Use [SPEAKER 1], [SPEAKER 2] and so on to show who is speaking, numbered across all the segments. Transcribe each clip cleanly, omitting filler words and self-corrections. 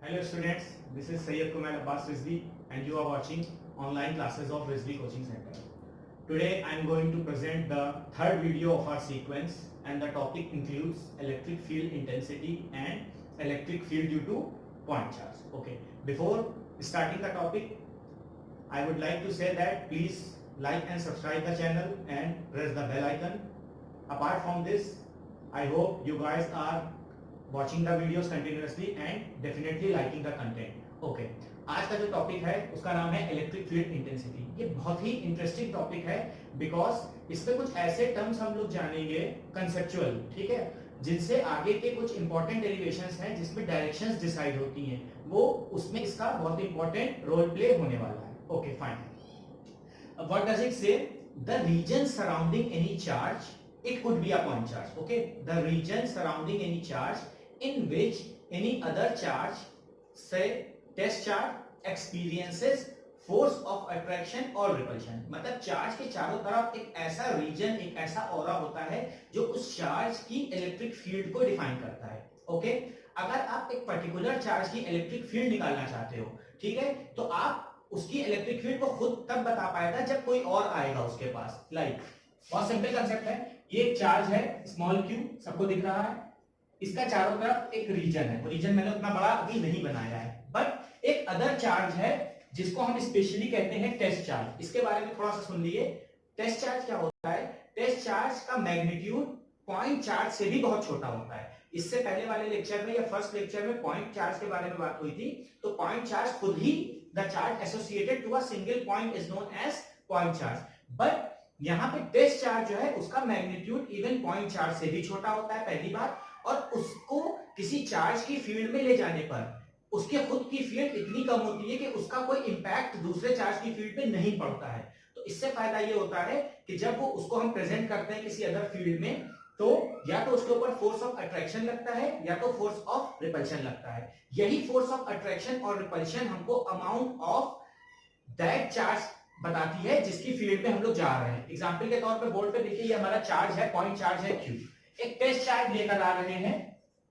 [SPEAKER 1] Hello students, this is Sayyid Kumar Abbas Rizvi and you are watching online classes of Rizvi Coaching Center. Today I am going to present the third video of our sequence and the topic includes electric field intensity and electric field due to point charge. Okay, before starting the topic, I would like to say that please like and subscribe the channel and press the bell icon. Apart from this, I hope you guys are watching the videos continuously and definitely liking the content. Okay, आज का जो topic है उसका नाम है electric field intensity. ये बहुत ही interesting topic है बिकॉज इसमें कुछ ऐसे टर्म्स हम लोग जानेंगे कंसेप्चुअल, ठीक है, जिनसे आगे के कुछ इंपॉर्टेंट डेरिवेशंस हैं जिसमें डायरेक्शंस डिसाइड होती हैं, वो उसमें इसका बहुत इंपॉर्टेंट रोल प्ले होने वाला है। Okay fine, what does it say? The region surrounding any charge, it could be a point charge, okay, the region surrounding any charge in which any other charge, say test charge, experiences force of attraction or repulsion। मतलब charge के चारों तरफ एक ऐसा reason, एक ऐसा aura होता है जो उस चार्ज की इलेक्ट्रिक फील्ड को डिफाइन करता है। ओके, अगर आप एक पर्टिकुलर चार्ज की इलेक्ट्रिक फील्ड निकालना चाहते हो, ठीक है, तो आप उसकी इलेक्ट्रिक फील्ड को खुद तब बता पाएगा जब कोई और आएगा उसके पास। लाइक बहुत सिंपल कंसेप्ट है, ये एक चार्ज है स्मॉल क्यू, सबको दिख रहा है, इसका चारों तरफ एक रीजन है, वो रीजन मैंने उतना बड़ा अभी नहीं बनाया है, बट एक अदर चार्ज है जिसको हम स्पेशली कहते हैं टेस्ट चार्ज। इसके बारे में थोड़ा सा सुन लिए। टेस्ट चार्ज क्या होता है? टेस्ट चार्ज का मैग्नीट्यूड पॉइंट चार्ज से भी बहुत छोटा होता है। इससे पहले वाले लेक्चर में या फर्स्ट लेक्चर में पॉइंट चार्ज के बारे में बात हुई थी, तो पॉइंट चार्ज खुद ही the charge associated to a single point is known as point charge, but यहाँ पे टेस्ट चार्ज जो है उसका मैग्नीट्यूड इवन पॉइंट चार्ज से भी छोटा होता है, पहली बात, और उसको किसी चार्ज की फील्ड में ले जाने पर उसके खुद की फील्ड इतनी कम होती है कि उसका कोई इंपैक्ट दूसरे चार्ज की फील्ड पे नहीं पड़ता है। तो इससे फायदा ये होता है कि जब वो उसको हम प्रेजेंट करते हैं किसी अदर फील्ड में, तो या तो उसके ऊपर फोर्स ऑफ अट्रैक्शन लगता है या तो फोर्स ऑफ रिपल्शन लगता है। यही फोर्स ऑफ अट्रैक्शन और रिपल्शन हमको अमाउंट ऑफ दैट चार्ज बताती है जिसकी फील्ड में हम लोग जा रहे हैं। एग्जांपल के तौर पे बोर्ड पे देखिए, ये हमारा चार्ज है, पॉइंट चार्ज है Q, एक टेस्ट चार्ज लेकर आ रहे हैं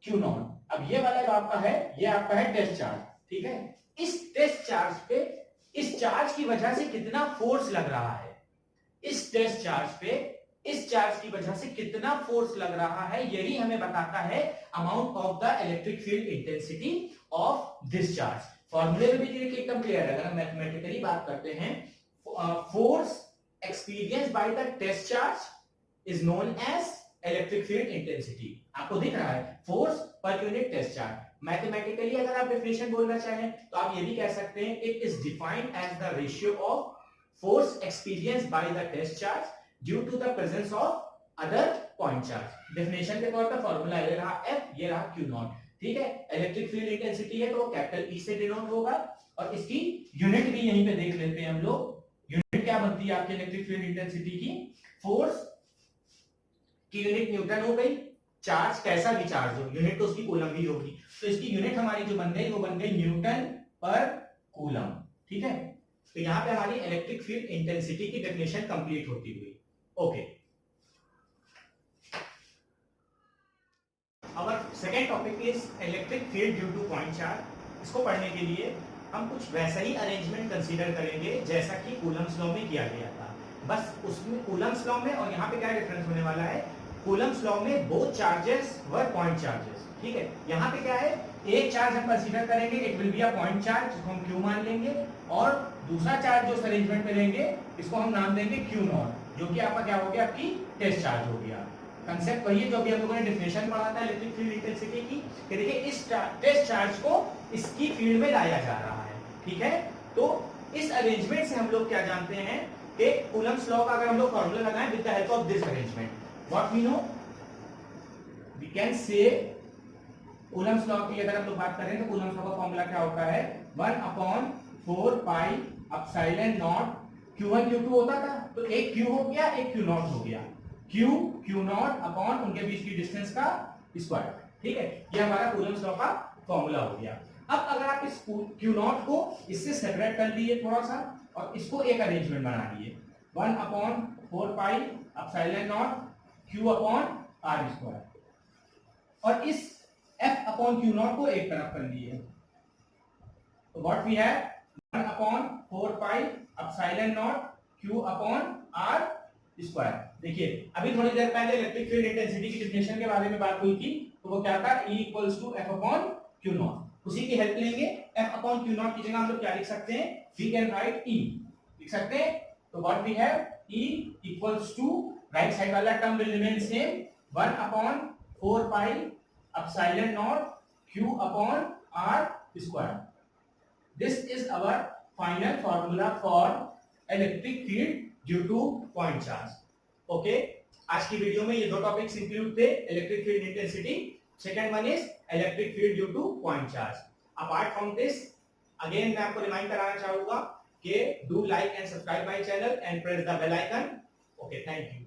[SPEAKER 1] Q नॉट। अब ये वाला जो आपका है, ये आपका है टेस्ट चार्ज, ठीक है। इस टेस्ट चार्ज पे, इस चार्ज की वजह से कितना फोर्स लग रहा है, इस टेस्ट चार्ज पे इस चार्ज की वजह से कितना फोर्स लग रहा है, यही हमें बताता है amount of the electric field intensity of this charge. फॉर्मूले में भी देखिए एकदम क्लियर है। अगर हम मैथमेटिकली बात करते हैं, force experienced by the test charge is known as electric field intensity। आपको दिख रहा है force per unit test charge। Mathematically अगर आप डेफिनेशन बोलना चाहें तो आप ये भी कह सकते हैं it is defined as the ratio of force experienced by the test charge due to the presence of other point charge। Definition के तौर पर फॉर्मूला ये रहा F, ये रहा Q नॉट, ठीक है। इलेक्ट्रिक फील्ड इंटेंसिटी है तो वो कैपिटल E से डिनोट होगा और इसकी यूनिट भी यहीं पे देख लेते हैं हम लोग। यूनिट क्या बनती है आपकी इलेक्ट्रिक फील्ड इंटेंसिटी की? फोर्स की यूनिट न्यूटन हो गई, चार्ज कैसा भी चार्ज हो, यूनिट तो उसकी कूलम ही होगी, तो इसकी यूनिट हमारी जो बन गई वो बन गई न्यूटन पर कूलम, ठीक है। तो यहां पे हमारी इलेक्ट्रिक फील्ड इंटेंसिटी की डेफिनेशन कंप्लीट होती हुई। Okay, our second topic is electric field due to point charge. इसको पढ़ने के लिए हम कुछ वैसा ही अरेंजमेंट कंसीडर करेंगे जैसा कि कूलम्स लॉ में किया गया था, बस उसमें कूलम्स लॉ में और यहाँ पे क्या डिफरेंस होने वाला है, कूलम्स लॉ में बोथ चार्जेस वर पॉइंट चार्जेस, ठीक है। यहाँ पे क्या है, एक चार्ज हम कंसीडर करेंगे, it will be a point charge जिसको हम Q मान लेंगे, और दूसरा चार्ज जो अरेंजमेंट में लेंगे इसको हम नाम देंगे Q नॉट, जो कि आपका क्या हो गया, आपकी टेस्ट चार्ज हो गया। कंसेप्ट वही है जो अभी हम लोगों ने डेफिनेशन पढ़ा था इलेक्ट्रिक फील्ड इंटेंसिटी की, कि देखिए इस टेस्ट चार्ज को इसकी फील्ड में लाया जा रहा है, ठीक है। तो इस अरेंजमेंट से हम लोग क्या जानते हैं कि कूलम्स लॉ का अगर हम लोग फॉर्मूला लगाएं with the help of this arrangement, what we know, we can say Coulomb's law की अगर हम लोग बात करें तो कूलम्स लॉ का फॉर्मूला क्या होता है, 1/4 पाई एप्सिलॉन नॉट Q1 Q2 होता था, तो एक Q हो गया, एक Q नॉट हो गया, Q नॉट अपॉन उनके बीच की डिस्टेंस का स्क्वायर, ठीक है। ये हमारा कूलम्स लॉ का फॉर्मूला हो गया। अब अगर आप इस Q नॉट को इससे सेपरेट कर लिए थोड़ा सा और इसको एक अरेंजमेंट बना लिए, 1/4 पाई epsilon not Q upon R square, और इस F अपॉन Q नॉट को एक तरफ कर लिए, तो what we have 1 upon 4 pi epsilon naught q upon r square. देखिए अभी थोड़ी देर पहले इलेक्ट्रिक फील्ड इंटेंसिटी की डेफिनेशन के बारे में बात हुई थी, तो वो क्या था, E equals to F upon Q naught. उसी की हेल्प लेंगे, F अपॉन Q नॉट की जगह हम लोग क्या लिख सकते हैं, वी कैन राइट E लिख सकते हैं। तो what we have, E equals to, right side वाला term will remain same, 1 upon 4 pi epsilon not Q upon R square. This is our final formula for electric field due to point charge. Okay, आज की video में ये दो topics include थे, electric field intensity, second one is electric field due to point charge. Apart from this, again मैं आपको remind कराना चाहूंगा कि do like and subscribe my channel and press the bell icon. Okay, thank you.